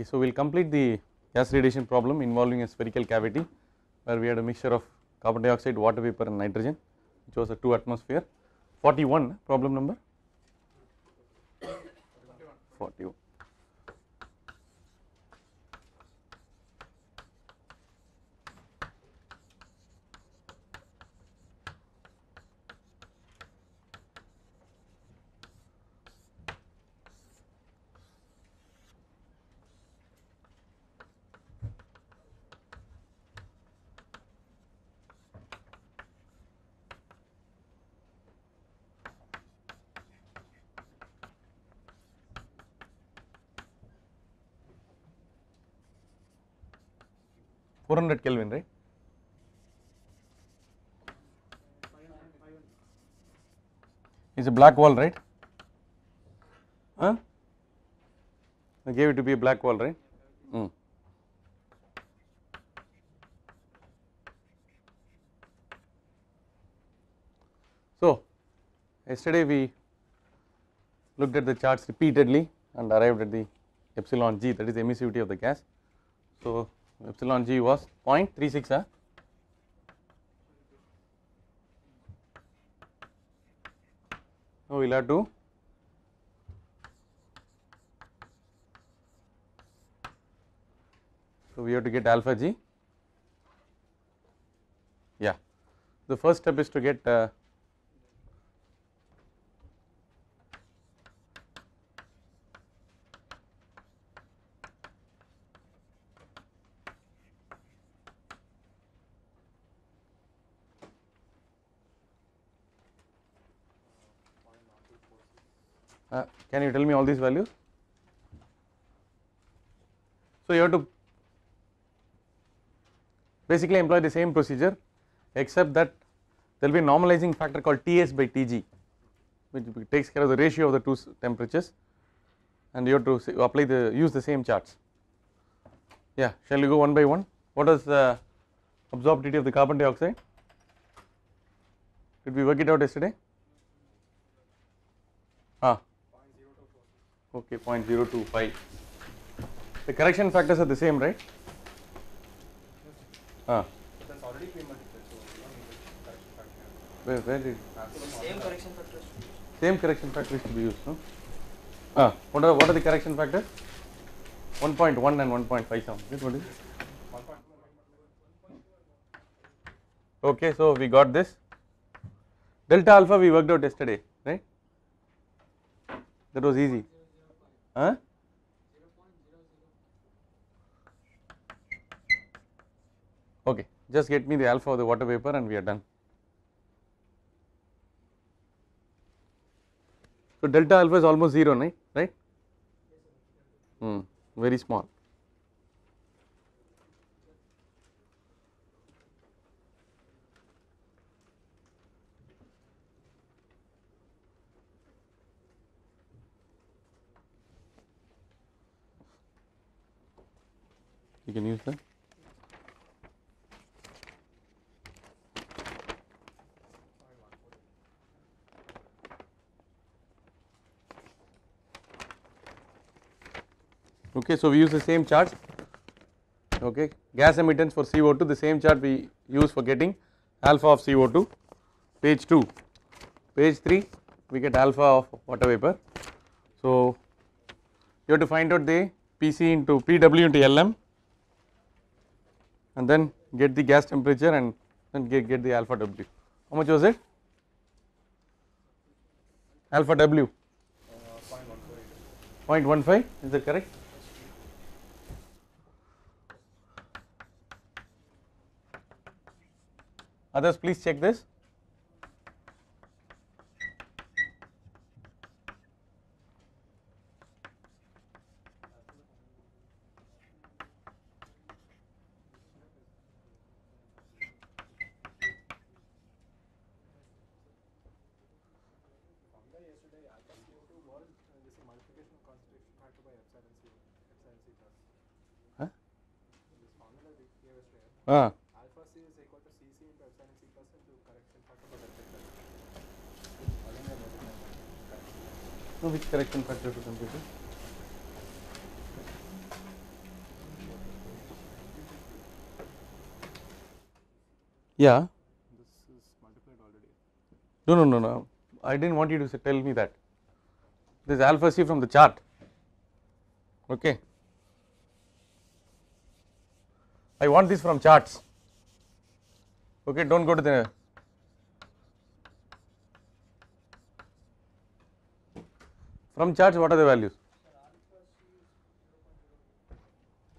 Okay, so we will complete the gas radiation problem involving a spherical cavity where we had a mixture of carbon dioxide, water vapor and nitrogen, which was a 2 atmosphere. 41 problem number 41. Kelvin, right? It's a black wall, right? Huh? I gave it to be a black wall, right? So, yesterday we looked at the charts repeatedly and arrived at the epsilon g, that is the emissivity of the gas. So, epsilon g was 0.36. So we will have to get alpha g. Yeah, the first step is to get can you tell me all these values? So, you have to basically employ the same procedure, except that there will be a normalizing factor called Ts by Tg, which takes care of the ratio of the two temperatures, and you have to apply use the same charts. Yeah, shall we go one by one? What is the absorptivity of the carbon dioxide? Did we work it out yesterday? Okay, 0.025. The correction factors are the same, right? That's already pre-multiplied, so where did same correction factor is to be used, no? What are the correction factors? 1.1 and 1.57. What is it? Okay, so we got this. Delta alpha we worked out yesterday, right? That was easy. Okay, just get me the alpha of the water vapor and we are done. So delta alpha is almost 0, right? Very small. You can use that. Okay, so we use the same chart. Okay, gas emittance for CO2, the same chart we use for getting alpha of CO2. Page 2, page 3, we get alpha of water vapor. So you have to find out the PC into PW into LM, and then get the gas temperature and then get the alpha W. How much was it? Alpha W 0.15, is that correct? Others please check this. Alpha C is equal to Cc into epsilon C plus into correction factor for temperature. No, which correction factor for temperature? Yeah. This is multiplied already. No. I didn't want you to tell me that. This is alpha c from the chart. Okay. I want this from charts. Okay, don't go to the from charts. What are the values?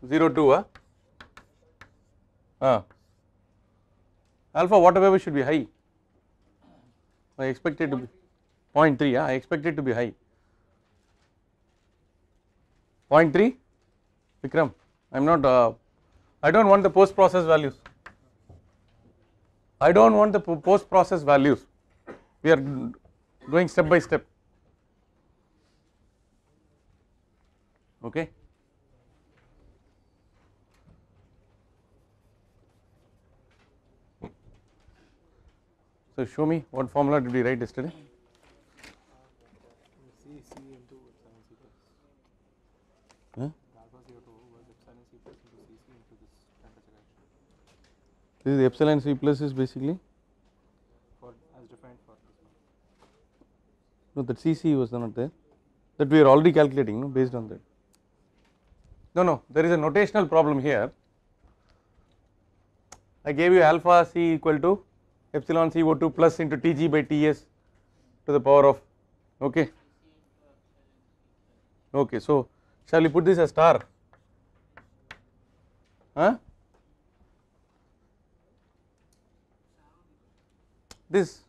0, 2. Alpha whatever should be high. I expect it to be 0.3. I expect it to be high. 0.3. Vikram, I am not. I don't want the post process values. I don't want the post process values. We are doing step by step. Okay. So show me what formula did we write yesterday? C into epsilon C plus. Huh? Alpha CO2 was epsilon C plus into Cc into this temperature reaction. This is epsilon C plus is basically. For as defined for this one. No, that Cc was not there. That we are already calculating, no, based on that. No, there is a notational problem here. I gave you alpha C equal to epsilon CO2 plus into Tg by Ts to the power of, okay. Okay, so shall we put this as star? Huh? This,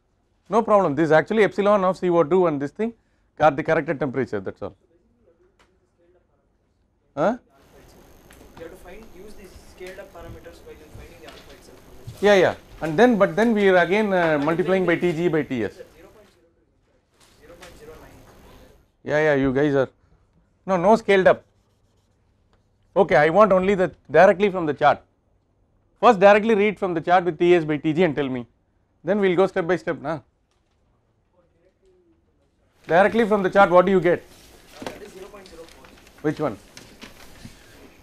no problem, this is actually epsilon of CO2 and this thing got the corrected temperature, that is all. Huh? You have to use these scaled up parameters while finding the alpha itself. Yeah, and then but then we are again multiplying by Tg by Ts. 0.02, 0.09. Yeah, you guys are, no scaled up. Okay, I want only the directly from the chart. First directly read from the chart with Ts by Tg and tell me. Then we will go step by step. Nah? Directly from the chart, what do you get? That is 0.04. Which one?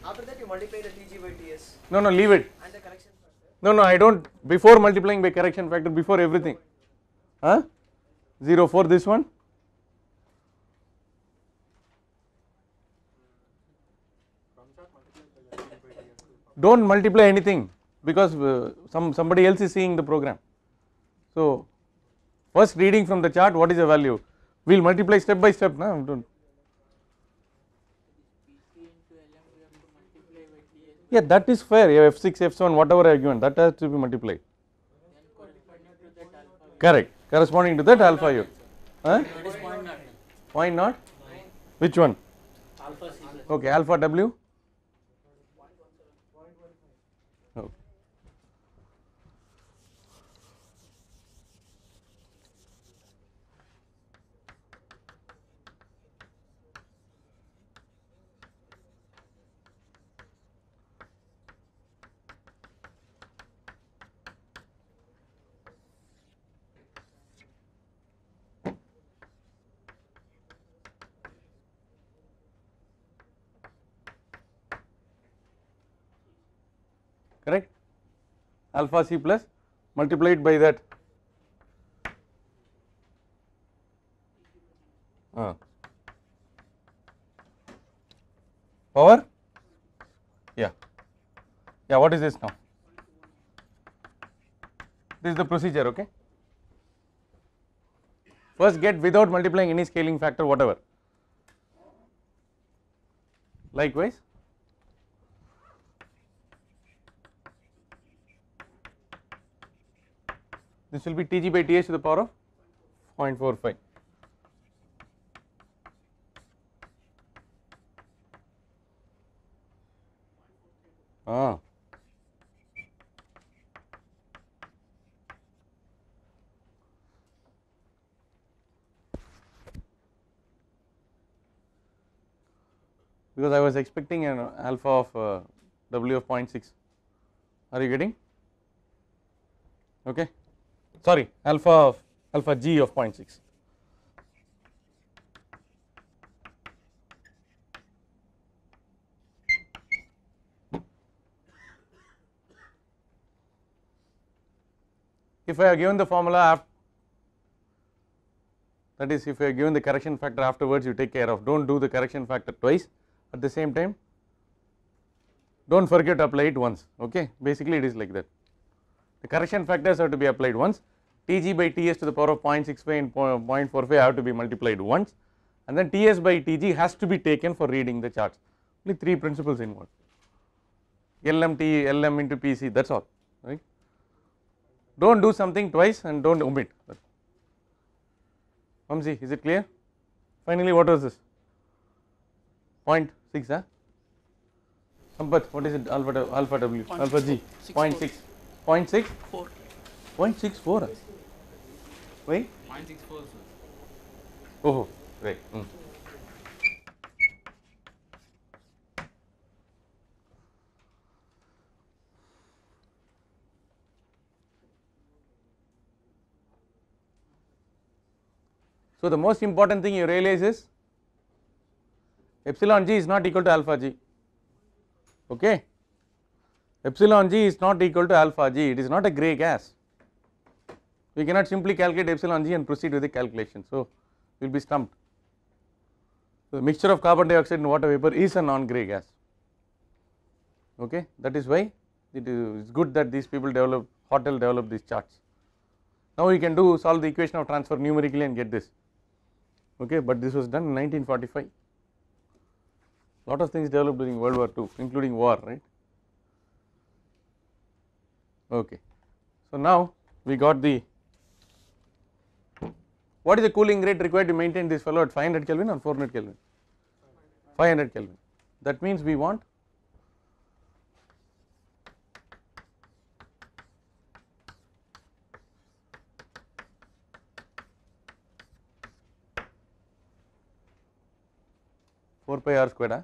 After that you multiply the Tg by Ts. No, leave it. And the correction factor. No, I don't, before multiplying by correction factor, before everything. Huh? 0.4 this one? From chart multiplied by the Tg by Ts. Don't multiply anything because somebody else is seeing the program. So first reading from the chart, what is the value? We will multiply step by step. No? Don't. Yeah, that is fair. You have F6, F7, whatever I have given, that has to be multiplied. Correct. Corresponding to that alpha u. Huh? Point not? Which one? Alpha C. Okay, alpha w. Okay. Correct, alpha c plus multiplied by that power, yeah, what is this now? This is the procedure, okay. First get without multiplying any scaling factor whatever, likewise this will be Tg by Ts to the power of 0.45. Because I was expecting an alpha of W of 0.6. Are you getting? Okay. Sorry, alpha G of 0.6. if I have given the formula, that is if I have given the correction factor afterwards, you take care of, do not do the correction factor twice, at the same time do not forget to apply it once, okay. Basically it is like that. The correction factors have to be applied once, Tg by Ts to the power of 0.65 and 0.45 have to be multiplied once, and then Ts by Tg has to be taken for reading the charts. Only 3 principles involved, LMT, LM into PC, that is all, right. Do not do something twice and do not omit. Vamsi, is it clear? Finally, what was this? 0.6, huh? Sampath, what is it? Alpha W, alpha G, 0.6, 0.6, 4. 0.64. Why? 0.64, sir. Oh, right. So, the most important thing you realize is epsilon g is not equal to alpha g, okay. Epsilon g is not equal to alpha g, it is not a grey gas. We cannot simply calculate epsilon g and proceed with the calculation. So, we will be stumped. So, the mixture of carbon dioxide and water vapor is a non-grey gas, okay. That is why it is good that these people develop, Hotel develop these charts. Now, we can solve the equation of transfer numerically and get this, okay, but this was done in 1945. Lot of things developed during World War II, including war, right. Okay. So, now we got the, what is the cooling rate required to maintain this fellow at 500 Kelvin or 400 Kelvin? 500 Kelvin. That means we want four pi r squared, huh?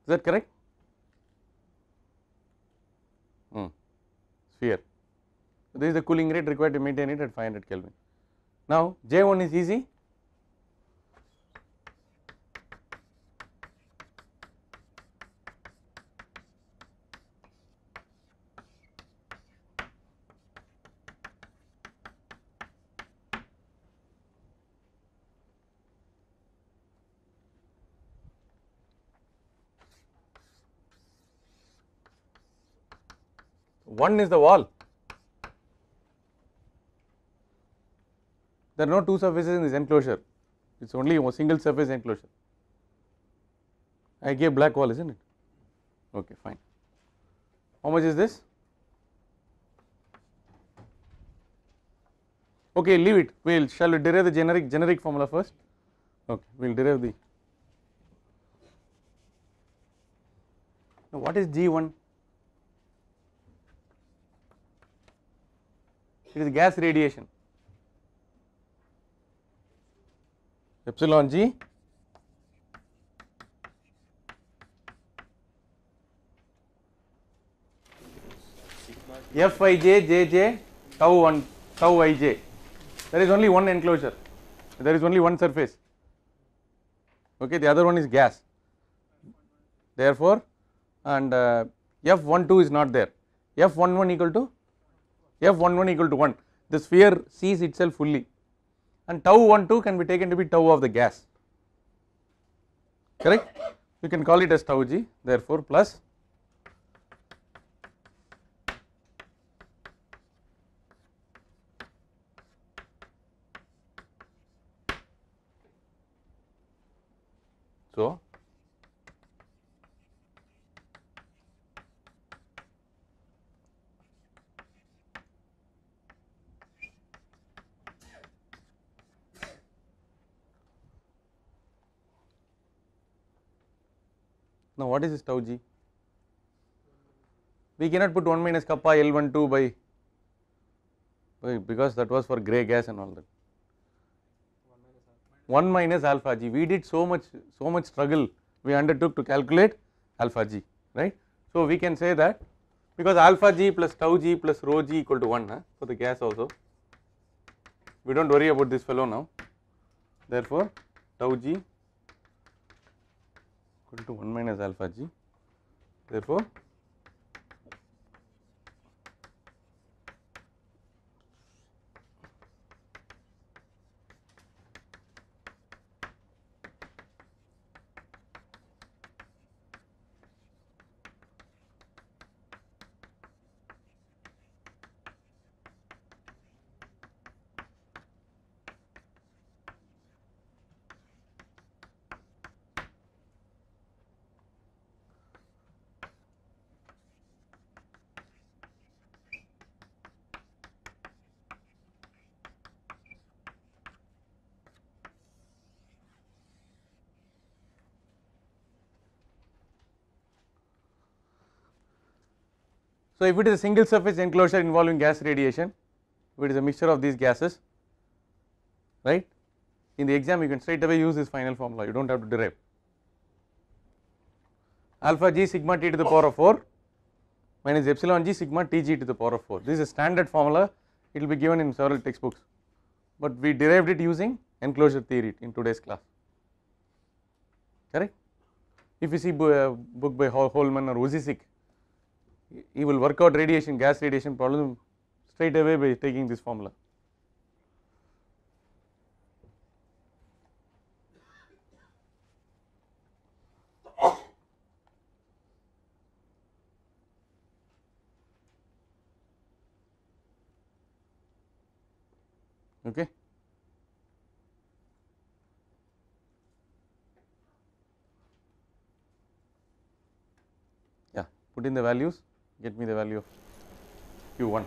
Is that correct? Sphere. So, this is the cooling rate required to maintain it at 500 Kelvin. Now, J1 is easy. One is the wall. There are no two surfaces in this enclosure, it is only a single surface enclosure. I gave black wall, isn't it? Okay, fine. How much is this? Okay, leave it. Shall we derive the generic formula first? Okay, we will derive the. Now, what is G1? It is gas radiation. Epsilon G Fij Jj tau 1 tau Ij. There is only one enclosure, there is only one surface, okay, the other one is gas. Therefore, and F12 is not there, F11 equal to 1, the sphere sees itself fully, and tau 12 can be taken to be tau of the gas, correct. You can call it as tau g, therefore plus so now what is this tau g? We cannot put 1 minus kappa L12 by because that was for grey gas and all that. 1 minus alpha g. We did so much struggle we undertook to calculate alpha g, right. So, we can say that because alpha g plus tau g plus rho g equal to 1 for the gas also, we do not worry about this fellow now. Therefore, tau g equal to 1 minus alpha g. Therefore, so if it is a single surface enclosure involving gas radiation, if it is a mixture of these gases, right, in the exam you can straight away use this final formula, you do not have to derive. Alpha g sigma t to the power of 4 minus epsilon g sigma t g to the power of 4. This is a standard formula, it will be given in several textbooks, but we derived it using enclosure theory in today's class, correct. If you see book by Holman or Uzisik, he will work out radiation, gas radiation problem straight away by taking this formula. Okay. Yeah, put in the values, get me the value of Q1.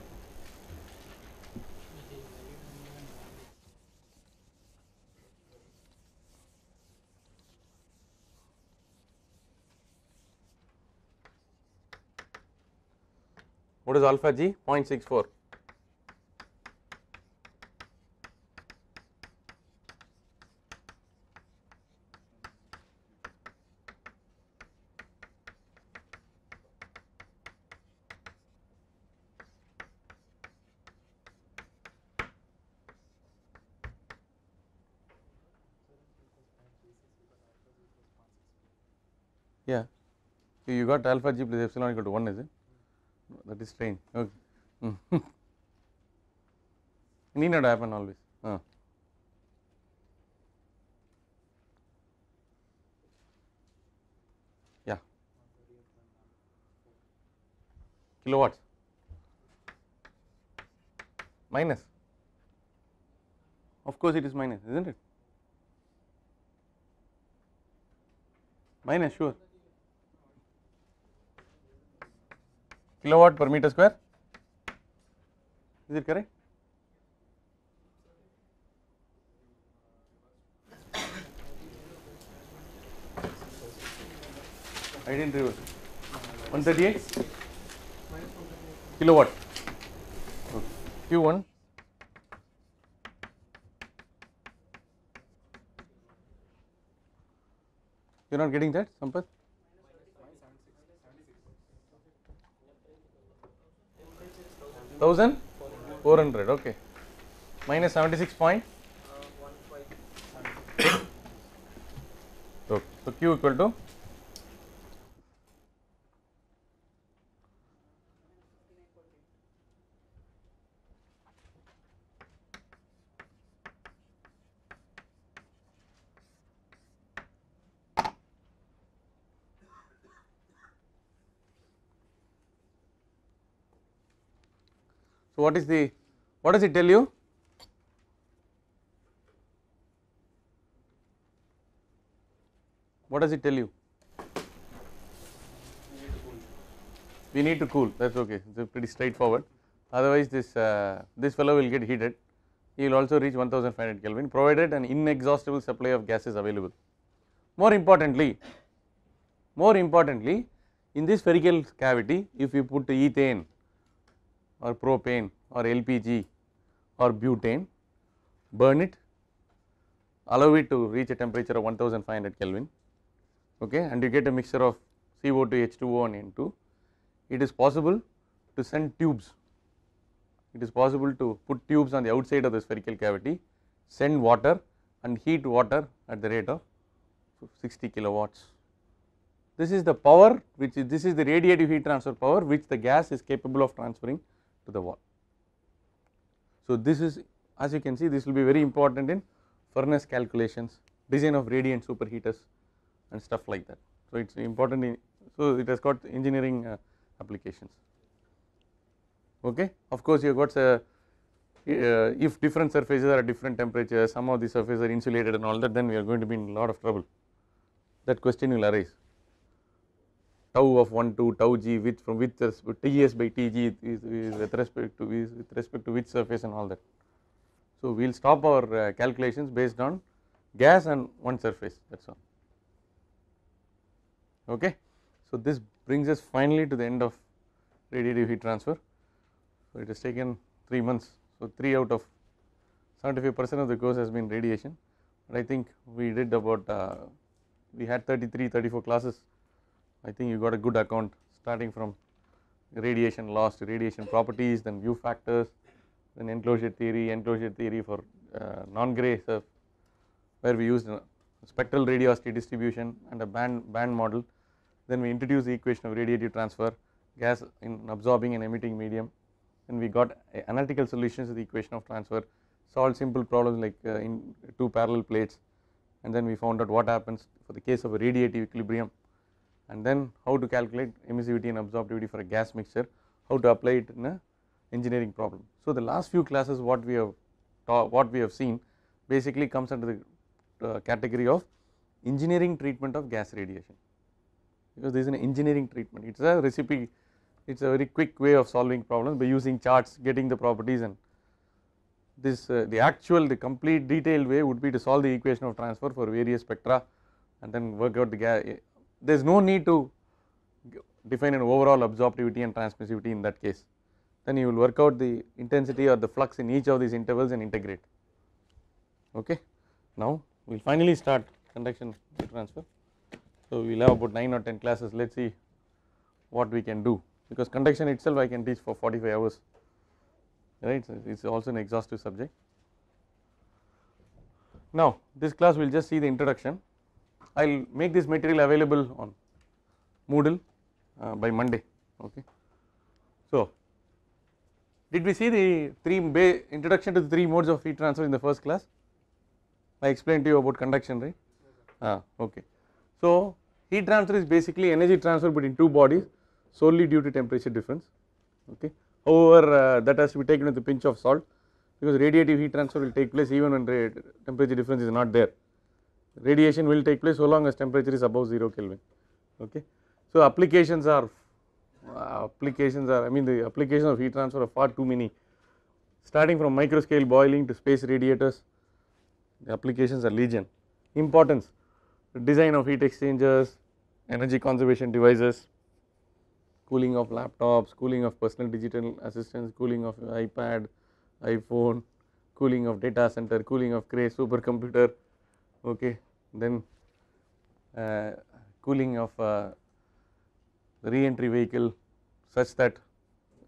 What is alpha g? 0.64. Yeah, so you got alpha g plus epsilon equal to 1, is it? That is strange. Okay. Need not happen always. Yeah, kilowatts minus. Of course, it is minus, isn't it? Minus, sure. Kilowatt per meter square, is it correct? I did not reverse. 138 kilowatt. Okay. Q1 you are not getting that, Sampath? Thousand 400, okay, minus 76 point. So Q equal to so what does it tell you? What does it tell you? We need to cool, that is okay, it is pretty straightforward. Otherwise this fellow will get heated, he will also reach 1500 Kelvin provided an inexhaustible supply of gas is available. More importantly, in this spherical cavity, if you put ethane or propane or LPG or butane, burn it, allow it to reach a temperature of 1500 Kelvin, okay, and you get a mixture of CO2, H2O and N2. It is possible to send tubes, it is possible to put tubes on the outside of the spherical cavity, send water and heat water at the rate of 60 kilowatts this is the power which is, this is the radiative heat transfer power which the gas is capable of transferring to the wall. So, this is, as you can see, this will be very important in furnace calculations, design of radiant superheaters and stuff like that. So, it is important in, so it has got engineering applications. Okay. Of course, you have got if different surfaces are at different temperatures, some of the surfaces are insulated and all that, then we are going to be in a lot of trouble. That question will arise. Tau of 1 to tau g, which from which Ts by Tg is with respect to which surface and all that. So, we will stop our calculations based on gas and one surface, that is all. Okay. So, this brings us finally to the end of radiative heat transfer. So, it has taken 3 months. So, 3 out of 75% of the course has been radiation, but I think we did about we had 34 classes. I think you got a good account starting from radiation loss to radiation properties, then view factors, then enclosure theory for non-gray surf, where we used spectral radiosity distribution and a band model. Then we introduced the equation of radiative transfer, gas in absorbing and emitting medium, and we got analytical solutions to the equation of transfer, solved simple problems like in 2 parallel plates, and then we found out what happens for the case of a radiative equilibrium, and then how to calculate emissivity and absorptivity for a gas mixture, how to apply it in a engineering problem. So, the last few classes what we have seen basically comes under the category of engineering treatment of gas radiation, because this is an engineering treatment. It is a recipe, it is a very quick way of solving problems by using charts, getting the properties, and this the complete detailed way would be to solve the equation of transfer for various spectra and then work out the gas. There is no need to define an overall absorptivity and transmissivity in that case. Then you will work out the intensity or the flux in each of these intervals and integrate. Okay. Now, we will finally start conduction heat transfer. So, we will have about 9 or 10 classes. Let us see what we can do, because conduction itself I can teach for 45 hours, right. So, it is also an exhaustive subject. Now, this class we will just see the introduction. I will make this material available on Moodle by Monday. Okay. So, did we see the introduction to the 3 modes of heat transfer in the first class? I explained to you about conduction, right. Okay. So, heat transfer is basically energy transfer between 2 bodies solely due to temperature difference. Okay. However, that has to be taken with a pinch of salt, because radiative heat transfer will take place even when temperature difference is not there. Radiation will take place so long as temperature is above 0 Kelvin. Okay. So, applications are I mean the applications of heat transfer are far too many, starting from microscale boiling to space radiators. The applications are legion. Importance: design of heat exchangers, energy conservation devices, cooling of laptops, cooling of personal digital assistants, cooling of iPad, iPhone, cooling of data center, cooling of Cray supercomputer. Okay. Then cooling of the re-entry vehicle such that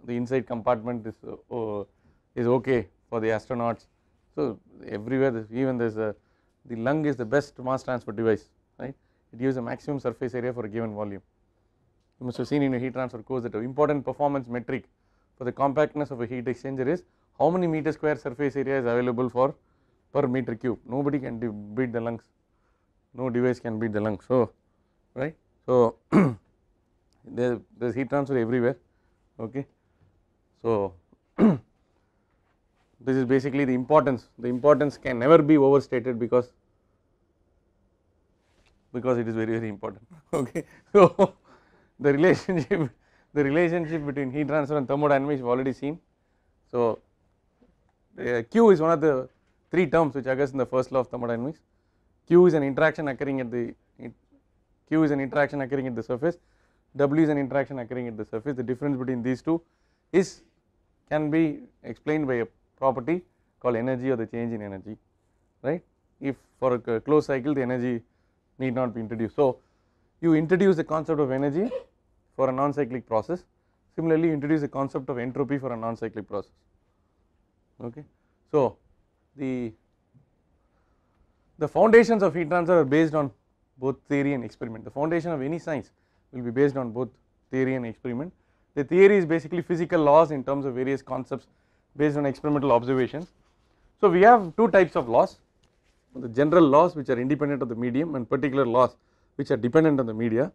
the inside compartment is okay for the astronauts. So, everywhere even there is the lung is the best mass transfer device, right. It gives a maximum surface area for a given volume. You must have seen in a heat transfer course that an important performance metric for the compactness of a heat exchanger is how many meter square surface area is available for per meter cube. Nobody can beat the lungs, no device can beat the lungs. So, right. So, there is heat transfer everywhere. Okay. So, this is basically the importance can never be overstated, because it is very important. Okay. So, the relationship between heat transfer and thermodynamics we have already seen. So, Q is one of the 3 terms which occurs in the first law of thermodynamics. Q is an interaction occurring at the surface, W is an interaction occurring at the surface. The difference between these two can be explained by a property called energy or the change in energy, right. If for a closed cycle the energy need not be introduced. So, you introduce the concept of energy for a non-cyclic process. Similarly, you introduce the concept of entropy for a non-cyclic process. Okay. So, the foundations of heat transfer are based on both theory and experiment. The foundation of any science will be based on both theory and experiment. The theory is basically physical laws in terms of various concepts based on experimental observations. So we have two types of laws, the general laws which are independent of the medium and particular laws which are dependent on the media.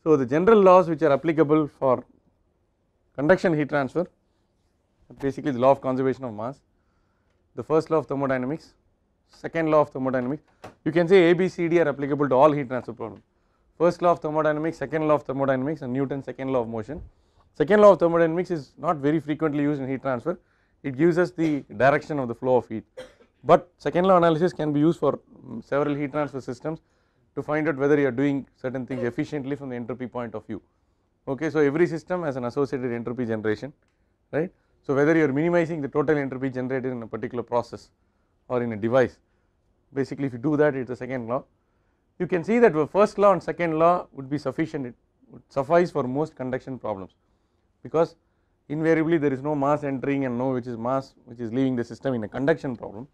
So the general laws which are applicable for conduction heat transfer, basically the law of conservation of mass, the first law of thermodynamics, second law of thermodynamics. You can say A, B, C, D are applicable to all heat transfer problems. First law of thermodynamics, second law of thermodynamics, and Newton's second law of motion. Second law of thermodynamics is not very frequently used in heat transfer. It gives us the direction of the flow of heat, but second law analysis can be used for several heat transfer systems to find out whether you are doing certain things efficiently from the entropy point of view. Okay, so every system has an associated entropy generation, right. So whether you are minimizing the total entropy generated in a particular process or in a device, basically if you do that, it is the second law. You can see that the first law and second law would be sufficient, it would suffice for most conduction problems, because invariably there is no mass entering and no which is mass which is leaving the system in a conduction problem,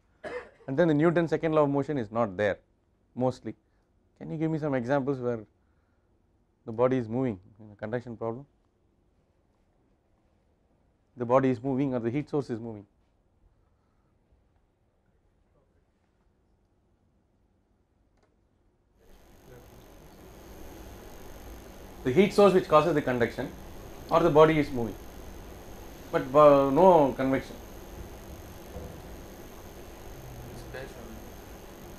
and then the Newton's second law of motion is not there mostly. Can you give me some examples where the body is moving in a conduction problem? The body is moving or the heat source is moving. The heat source which causes the conduction, or the body is moving, but no convection.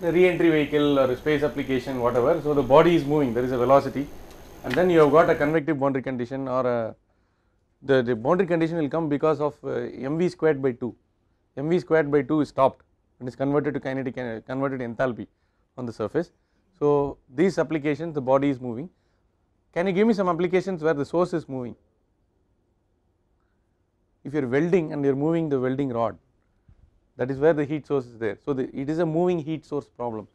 The re-entry vehicle or a space application, whatever. So the body is moving, there is a velocity, and then you have got a convective boundary condition, or the boundary condition will come because of mv squared by 2. Mv squared by 2 is stopped and is converted to kinetic, converted to enthalpy on the surface. So these applications, the body is moving. Can you give me some applications where the source is moving? If you are welding and you are moving the welding rod, that is where the heat source is there. So it is a moving heat source problem.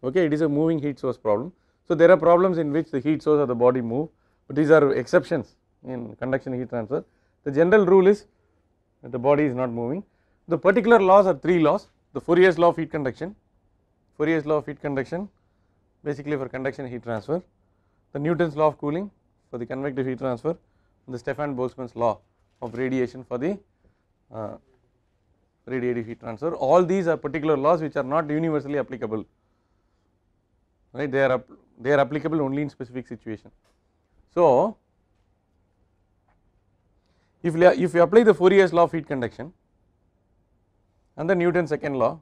Okay, it is a moving heat source problem. So there are problems in which the heat source or the body move, but these are exceptions in conduction heat transfer. The general rule is that the body is not moving. The particular laws are three laws: the Fourier's law of heat conduction, Fourier's law of heat conduction basically for conduction heat transfer, the Newton's law of cooling for the convective heat transfer, and the Stefan Boltzmann's law of radiation for the radiative heat transfer. All these are particular laws which are not universally applicable, right. They are applicable only in specific situations. So if you apply the Fourier's law of heat conduction and the Newton's second law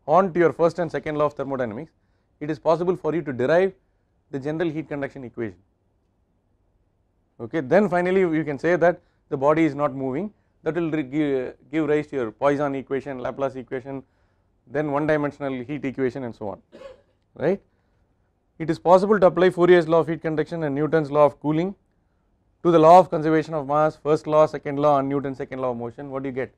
on to your first and second law of thermodynamics, it is possible for you to derive the general heat conduction equation. Okay, then finally you can say that the body is not moving. That will give rise to your Poisson equation, Laplace equation, then one dimensional heat equation, and so on, right. It is possible to apply Fourier's law of heat conduction and Newton's law of cooling to the law of conservation of mass, first law, second law, and Newton's second law of motion. What do you get?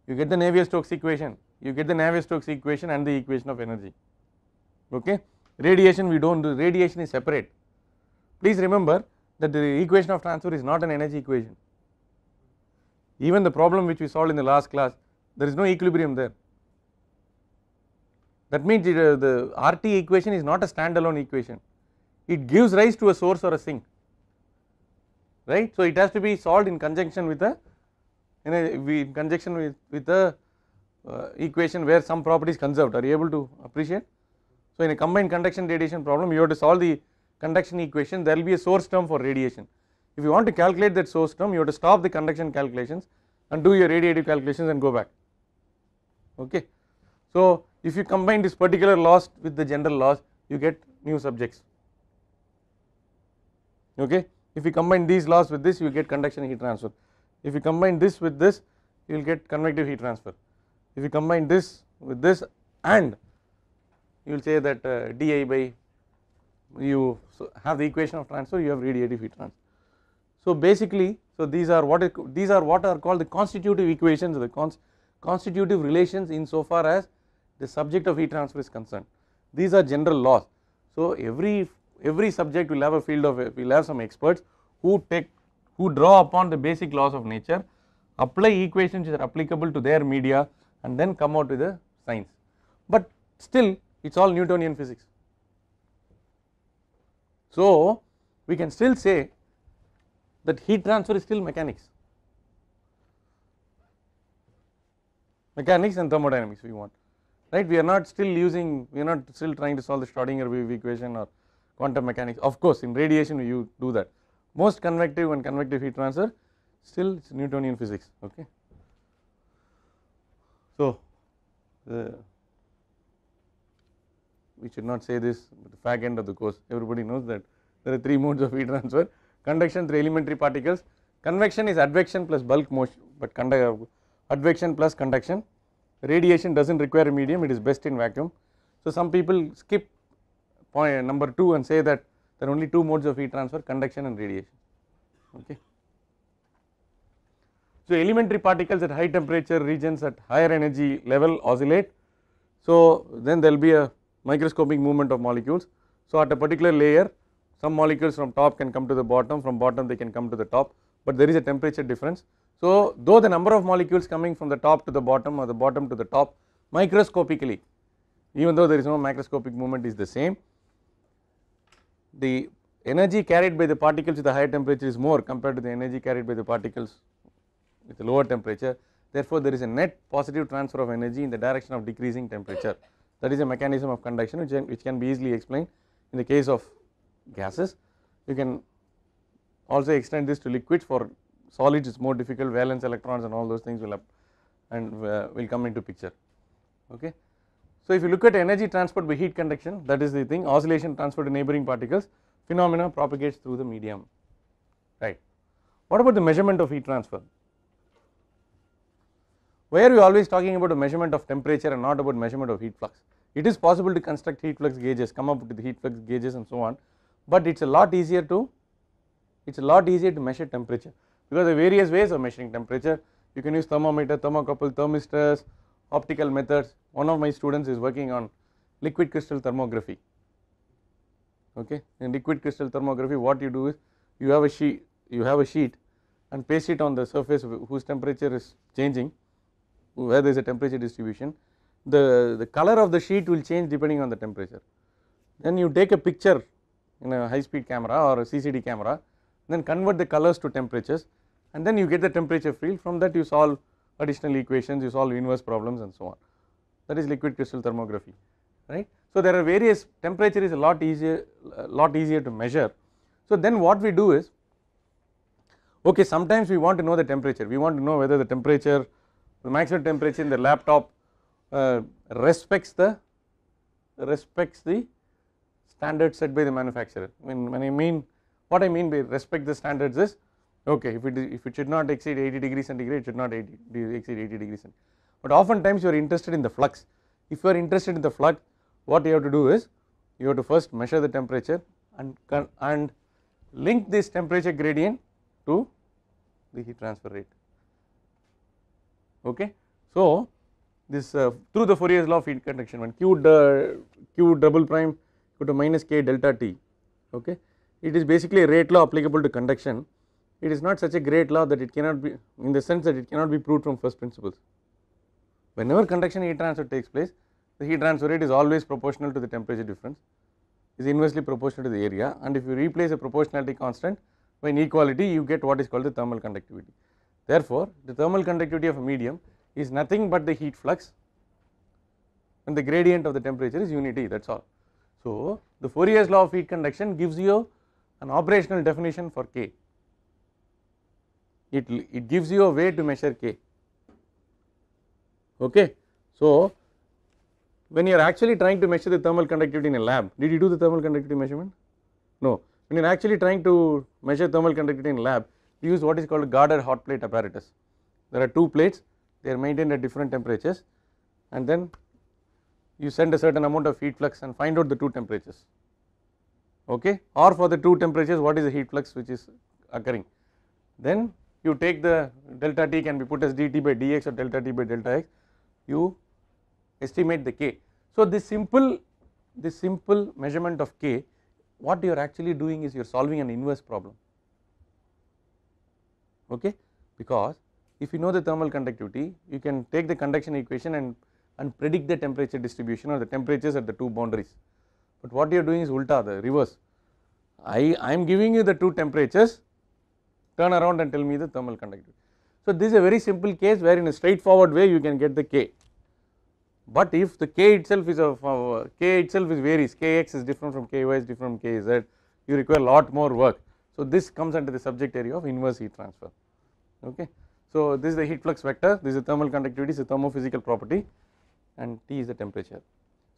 You get the Navier-Stokes equation, you get the Navier-Stokes equation and the equation of energy. Okay. Radiation we do not do, radiation is separate. Please remember that the equation of transfer is not an energy equation. Even the problem which we solved in the last class, there is no equilibrium there. That means the RT equation is not a standalone equation, it gives rise to a source or a sink, right. So it has to be solved in conjunction with the equation where some property is conserved. Are you able to appreciate? So in a combined conduction radiation problem, you have to solve the conduction equation, there will be a source term for radiation. If you want to calculate that source term, you have to stop the conduction calculations and do your radiative calculations and go back. Okay. So if you combine this particular laws with the general laws, you get new subjects. Okay. If you combine these laws with this, you get conduction heat transfer. If you combine this with this, you will get convective heat transfer. If you combine this with this, and you will say that di by, you have the equation of transfer, you have radiative heat transfer. So basically, so these are what are called the constitutive equations, the constitutive relations insofar as the subject of heat transfer is concerned. These are general laws. So every subject will have a field of, will have some experts who draw upon the basic laws of nature apply equations which are applicable to their media and then come out with the science, but still it is all Newtonian physics. So we can still say that heat transfer is still mechanics and thermodynamics we want, right. We are not still using, we are not still trying to solve the Schrodinger wave equation or quantum mechanics. Of course in radiation you do that, most convective and convective heat transfer still it's Newtonian physics, okay. So we should not say this at the fag end of the course, everybody knows that there are 3 modes of heat transfer: conduction through elementary particles, convection is advection plus bulk motion, but advection plus conduction, radiation does not require a medium, it is best in vacuum. So some people skip point number 2 and say that there are only 2 modes of heat transfer, conduction and radiation, okay. So elementary particles at high temperature regions at higher energy level oscillate, so then there will be a microscopic movement of molecules. So at a particular layer some molecules from top can come to the bottom, from bottom they can come to the top, but there is a temperature difference. So though the number of molecules coming from the top to the bottom or the bottom to the top microscopically, even though there is no macroscopic movement, is the same, the energy carried by the particles with a higher temperature is more compared to the energy carried by the particles with a lower temperature. Therefore there is a net positive transfer of energy in the direction of decreasing temperature. That is a mechanism of conduction which can be easily explained in the case of gases. You can also extend this to liquids. For solids it is more difficult, valence electrons and all those things will will come into picture, okay. So if you look at energy transport by heat conduction, that is the thing, oscillation transfer to neighboring particles, phenomena propagates through the medium, right. What about the measurement of heat transfer? Why are we always talking about a measurement of temperature and not about measurement of heat flux? It is possible to construct heat flux gauges, come up with the heat flux gauges and so on, but it is a lot easier to measure temperature, because there are various ways of measuring temperature. You can use thermometer, thermocouple, thermistors, optical methods. One of my students is working on liquid crystal thermography, okay. In liquid crystal thermography what you do is you have a sheet and paste it on the surface whose temperature is changing, where there is a temperature distribution. The color of the sheet will change depending on the temperature. Then you take a picture in a high speed camera or a CCD camera, then convert the colors to temperatures, and then you get the temperature field. From that you solve additional equations, you solve inverse problems and so on. That is liquid crystal thermography, right. So there are various, temperature is a lot easier to measure. So then what we do is, okay, sometimes we want to know the temperature, we want to know whether the temperature, the maximum temperature in the laptop respects the standard set by the manufacturer. What I mean by respect the standards is, okay, if it should not exceed 80 degrees centigrade, it should not exceed 80 degrees centigrade. But oftentimes you are interested in the flux. If you are interested in the flux, what you have to do is you have to first measure the temperature and link this temperature gradient to the heat transfer rate, okay. So this through the Fourier's law of heat conduction, when q double prime equal to minus k delta T, okay, it is basically a rate law applicable to conduction. It is not such a great law that it cannot be, in the sense that it cannot be proved from first principles. Whenever conduction heat transfer takes place, the heat transfer rate is always proportional to the temperature difference, is inversely proportional to the area, and if you replace a proportionality constant by inequality, you get what is called the thermal conductivity. Therefore the thermal conductivity of a medium is nothing but the heat flux, and the gradient of the temperature is unity, that is all. So the Fourier's law of heat conduction gives you an operational definition for K. It gives you a way to measure K, okay. So when you are actually trying to measure the thermal conductivity in a lab, did you do the thermal conductivity measurement? No. When you are actually trying to measure thermal conductivity in a lab, you use what is called a guarded hot plate apparatus. There are 2 plates, they are maintained at different temperatures, and then you send a certain amount of heat flux and find out the 2 temperatures, okay, or for the 2 temperatures what is the heat flux which is occurring. Then you take the delta T can be put as dt by dx or delta T by delta x, you estimate the K. So this simple measurement of K, what you are actually doing is you are solving an inverse problem, okay, because if you know the thermal conductivity, you can take the conduction equation and predict the temperature distribution or the temperatures at the two boundaries. But what you are doing is ulta, the reverse. I am giving you the two temperatures, turn around and tell me the thermal conductivity. So, this is a very simple case where in a straightforward way you can get the K, but if the K itself is K itself is varies, Kx is different from Ky is different from Kz, you require a lot more work. So, this comes under the subject area of inverse heat transfer. Okay. So, this is the heat flux vector, this is the thermal conductivity, is a thermophysical property, and T is the temperature.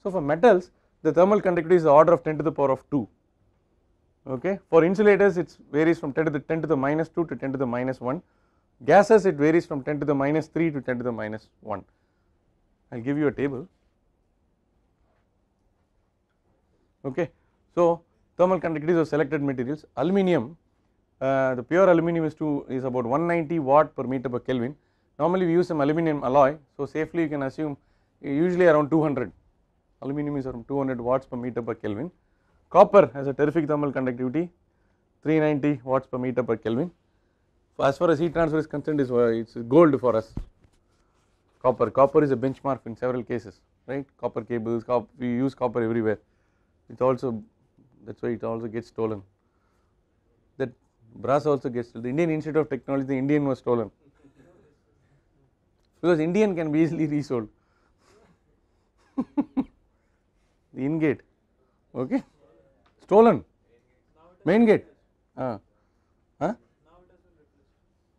So, for metals the thermal conductivity is the order of 10 to the power of 2. Okay. For insulators it varies from 10 to the minus 2 to 10 to the minus 1. Gases it varies from 10 to the minus 3 to 10 to the minus 1. I will give you a table. Okay. So, thermal conductivity of selected materials, aluminium, the pure aluminium is about 190 watt per meter per Kelvin. Normally we use some aluminium alloy, so safely you can assume usually around 200, aluminium is around 200 watts per meter per Kelvin. Copper has a terrific thermal conductivity 390 watts per meter per Kelvin. As far as heat transfer is concerned, it is gold for us. Copper is a benchmark in several cases, right? Copper cables, we use copper everywhere. It also, that is why it also gets stolen. That brass also gets stolen. The Indian Institute of Technology, the Indian was stolen because Indian can be easily resold. The ingate, okay, stolen, main gate. Huh?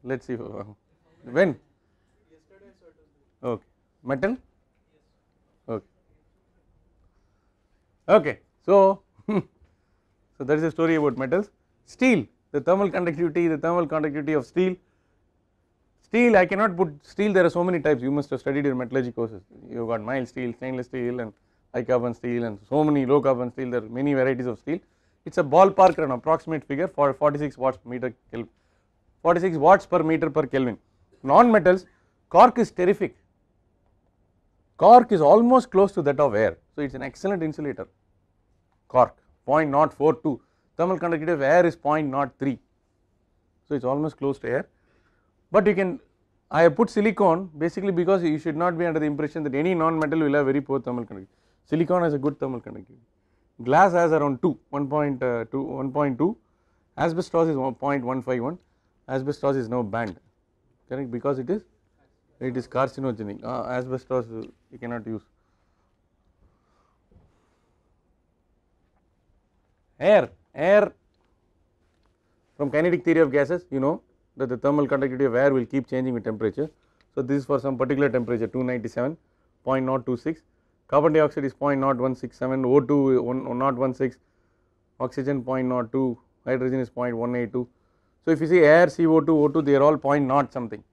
Let us see when. Okay, metal. Okay. Okay. So, so that is the story about metals. Steel, the thermal conductivity of steel. Steel, I cannot put steel, there are so many types, you must have studied your metallurgy courses. You have got mild steel, stainless steel and high carbon steel and so many low carbon steel, there are many varieties of steel. It is a ballpark or an approximate figure for 46 watts per meter Kelvin, 46 watts per meter per Kelvin. Non-metals, cork is terrific, cork is almost close to that of air, so it is an excellent insulator. Cork 0.042, thermal conductivity of air is 0.03, so it is almost close to air. But you can, I have put silicon basically because you should not be under the impression that any non-metal will have very poor thermal conductivity. Silicon has a good thermal conductivity. Glass has around 1.2, asbestos is 0.151, asbestos is now banned, correct, because it is carcinogenic, asbestos you cannot use. Air from kinetic theory of gases, you know that the thermal conductivity of air will keep changing with temperature. So, this is for some particular temperature 297, 0.026, carbon dioxide is 0.0167, O2 0.16, oxygen 0.02, hydrogen is 0.182. So, if you see air, CO2, O2 they are all 0.0 something,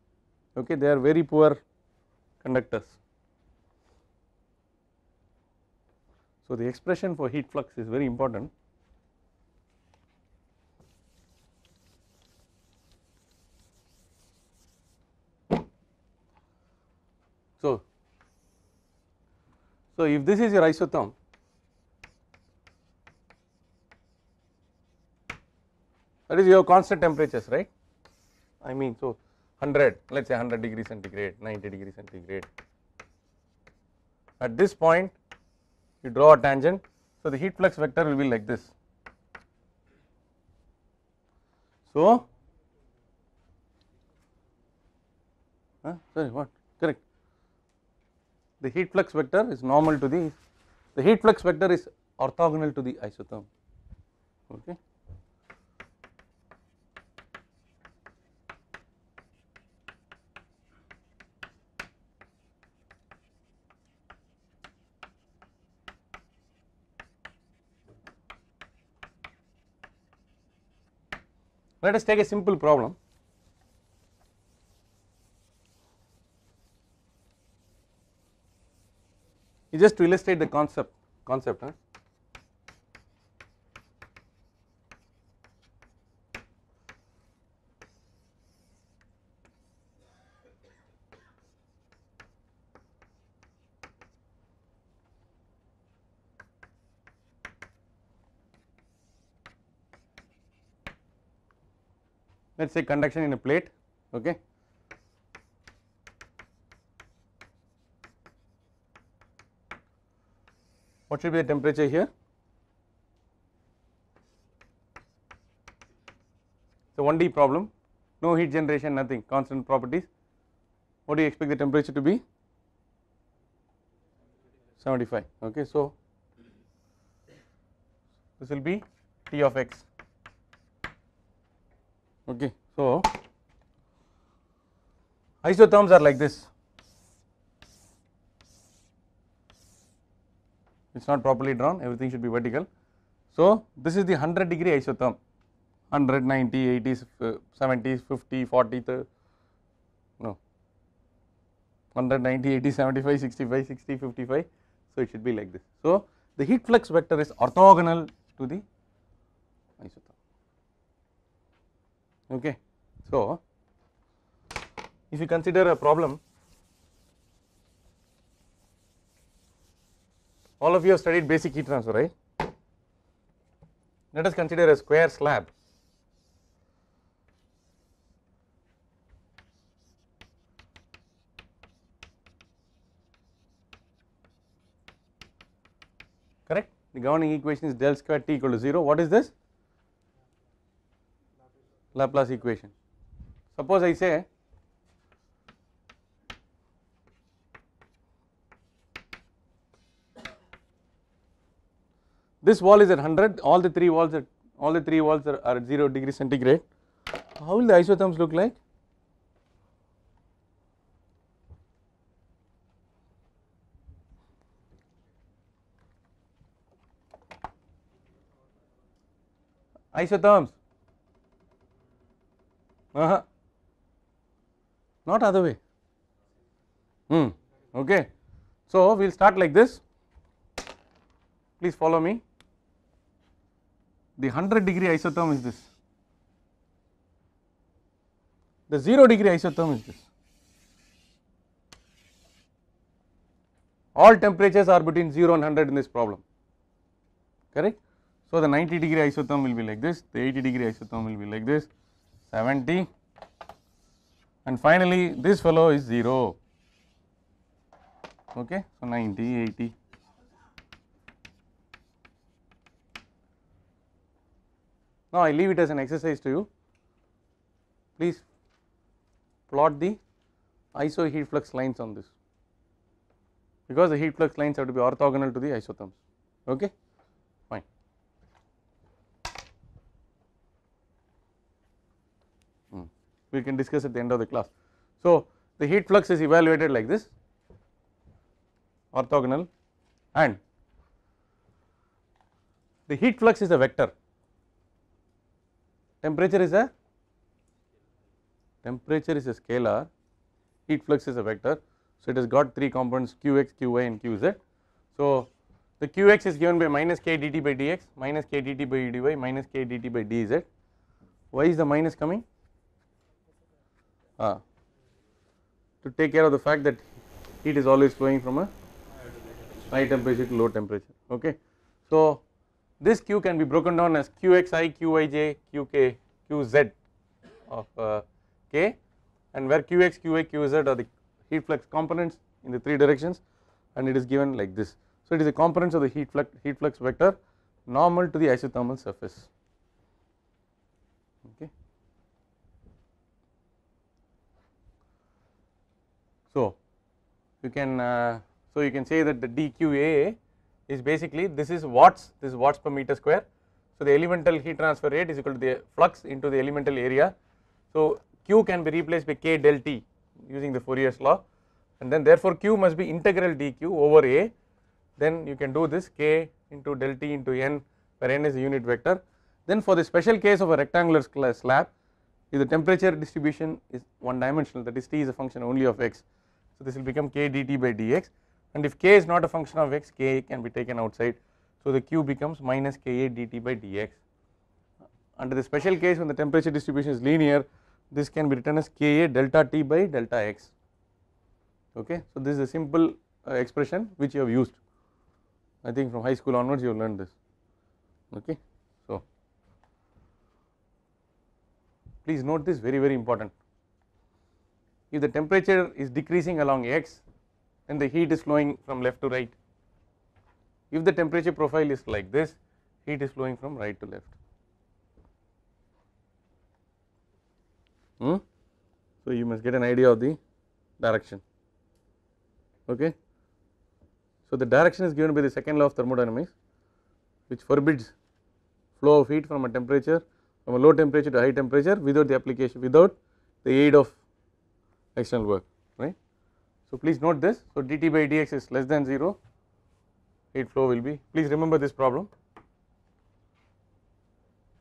okay, they are very poor conductors. So, the expression for heat flux is very important. So, if this is your isotherm, that is you have constant temperatures, right? I mean, so 100, let us say 100 degree centigrade, 90 degree centigrade. At this point, you draw a tangent, so the heat flux vector will be like this. So, sorry, what? Correct. The heat flux vector is normal to the heat flux vector is orthogonal to the isotherm, okay. Let us take a simple problem. Just to illustrate the concept. Let us say conduction in a plate, okay. What should be the temperature here? So 1D problem, no heat generation, nothing, constant properties. What do you expect the temperature to be? 75. Okay, so this will be T of x. Okay, so isotherms are like this. It's not properly drawn, everything should be vertical. So this is the 100-degree isotherm, 100, 90, 80, 70, 50, 40, no, 100, 90, 80, 75, 65, 60, 55. So it should be like this. So the heat flux vector is orthogonal to the isotherm. Okay. So if you consider a problem, all of you have studied basic heat transfer, right? Let us consider a square slab. Correct? The governing equation is del square T equal to 0. What is this? Laplace equation. Suppose I say this wall is at 100, all the three walls are at 0 degree centigrade. How will the isotherms look like? Isotherms, not other way. Okay, so we will start like this. Please follow me. The 100-degree isotherm is this. The 0-degree isotherm is this. All temperatures are between 0 and 100 in this problem. Correct? So the 90-degree isotherm will be like this, the 80-degree isotherm will be like this, 70, and finally this fellow is 0. Okay, so 90, 80. Now I leave it as an exercise to you. Please plot the iso heat flux lines on this, because the heat flux lines have to be orthogonal to the isotherms. Okay, fine. We can discuss at the end of the class. So the heat flux is evaluated like this, orthogonal, and the heat flux is a vector. Temperature is a scalar, heat flux is a vector. So it has got three components, qx, qy and qz. So the qx is given by minus k dt by dx, minus k dt by dy, minus k dt by dz. Why is the minus coming? To take care of the fact that heat is always flowing from a high temperature to low temperature. Okay. So this q can be broken down as qxi, qij, qk, qz of k, and where qx, qy, qz are the heat flux components in the three directions, and it is given like this. So it is the components of the heat flux vector normal to the isothermal surface. Okay. So you can say that the dqa is basically, this is watts per meter square. So the elemental heat transfer rate is equal to the flux into the elemental area. So q can be replaced by k del t using the Fourier's law, and then therefore q must be integral dq over a. Then you can do this k into del t into n, where n is a unit vector. Then for the special case of a rectangular slab, if the temperature distribution is one dimensional, that is t is a function only of x, so this will become k dt by dx, and if k is not a function of x, k can be taken outside, so the q becomes minus ka dt by dx. Under the special case when the temperature distribution is linear, this can be written as ka delta t by delta x. Okay, so this is a simple expression which you have used. I think from high school onwards you have learned this. Okay, so please note this, very very important. If the temperature is decreasing along x, then the heat is flowing from left to right. if the temperature profile is like this, heat is flowing from right to left. So, you must get an idea of the direction. Okay. So, the direction is given by the second law of thermodynamics, which forbids flow of heat from a temperature, from a low temperature to high temperature without the application, without the aid of external work, right. So, please note this. So, dT by dx is less than 0, heat flow will be, please remember this problem,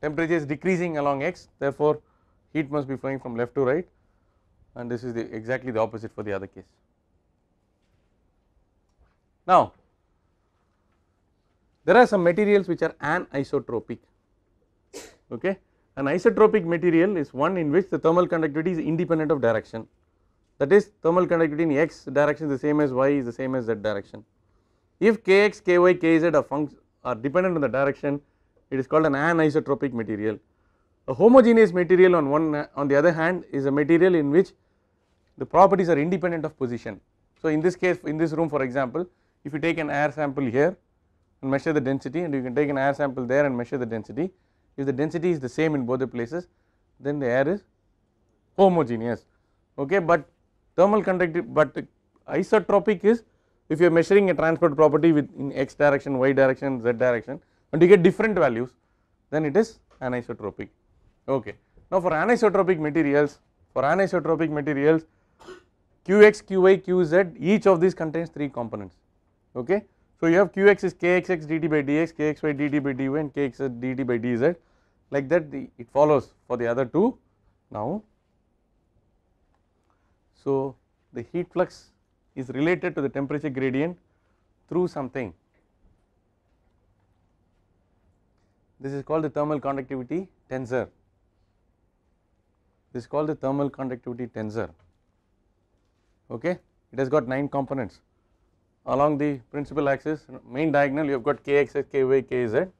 temperature is decreasing along x, therefore, heat must be flowing from left to right, and this is the exactly the opposite for the other case. Now, there are some materials which are anisotropic. Okay. An isotropic material is one in which the thermal conductivity is independent of direction, that is thermal conductivity in x direction is the same as y is the same as z direction. If kx, ky, kz are dependent on the direction, it is called an anisotropic material. A homogeneous material on the other hand is a material in which the properties are independent of position. So, in this case, in this room for example, if you take an air sample here and measure the density, and you can take an air sample there and measure the density, if the density is the same in both the places, then the air is homogeneous. Okay, but thermal conductivity, but isotropic is if you are measuring a transport property with in x direction, y direction, z direction, and you get different values, then it is anisotropic. Okay. Now, for anisotropic materials, qx, qy, qz, each of these contains 3 components. Okay. So, you have qx is kxx dt by dx, kxy dt by dy, and kxz dt by dz, like that it follows for the other 2 now. So, the heat flux is related to the temperature gradient through something. This is called the thermal conductivity tensor. This is called the thermal conductivity tensor. Okay. It has got 9 components. Along the principal axis, main diagonal, you have got kxx, ky, kz,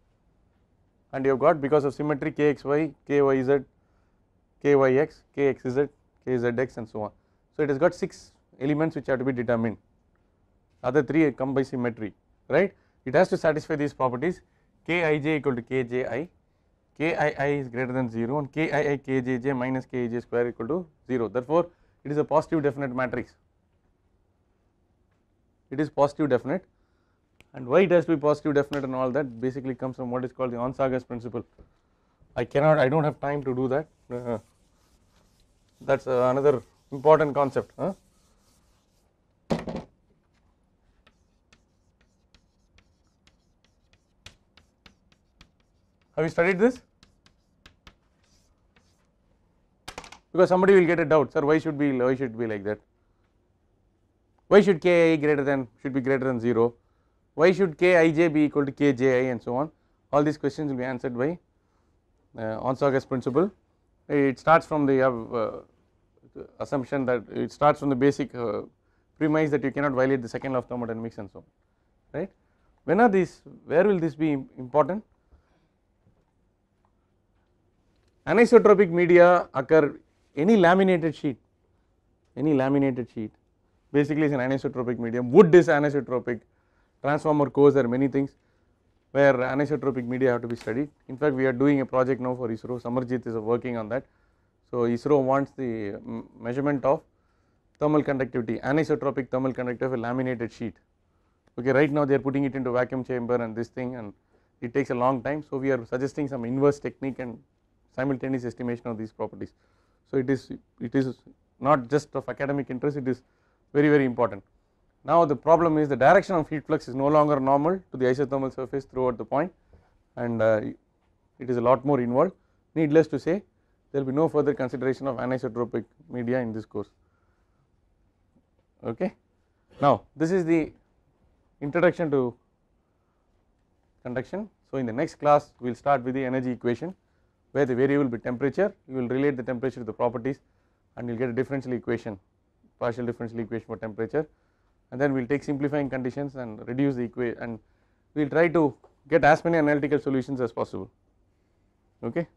and you have got, because of symmetry, kxy, kyz, kyx, kxz, kzx, and so on. So, it has got 6 elements which have to be determined, other 3 come by symmetry, right. It has to satisfy these properties, kij equal to kji, kii is greater than 0, and kii kjj minus kij square equal to 0. Therefore, it is a positive definite matrix. It is positive definite, and why it has to be positive definite and all that basically comes from what is called the Onsager's principle. I do not have time to do that, that is another important concept. Have you studied this? Because somebody will get a doubt, sir, why should be like that? Why should ki should be greater than 0? Why should kij be equal to kji, and so on? All these questions will be answered by Onsager's principle. It starts from the assumption that it starts from the basic premise that you cannot violate the second law of thermodynamics and so on, right. When are these, where will this be important? Anisotropic media occur, any laminated sheet basically is an anisotropic medium. Wood is anisotropic, transformer cores, there are many things where anisotropic media have to be studied. In fact, we are doing a project now for ISRO, Samarjit is working on that. So, ISRO wants the measurement of thermal conductivity, anisotropic thermal conductivity of a laminated sheet. Okay, right now they are putting it into vacuum chamber and this thing, and it takes a long time. So, we are suggesting some inverse technique and simultaneous estimation of these properties. So, it is not just of academic interest, it is very important. Now, the problem is the direction of heat flux is no longer normal to the isothermal surface throughout the point, and it is a lot more involved. Needless to say, there will be no further consideration of anisotropic media in this course. Okay. Now, this is the introduction to conduction. So, in the next class we will start with the energy equation, where the variable will be temperature, you will relate the temperature to the properties, and you will get a differential equation, partial differential equation for temperature, and then we will take simplifying conditions and reduce the equation, and we will try to get as many analytical solutions as possible. Okay.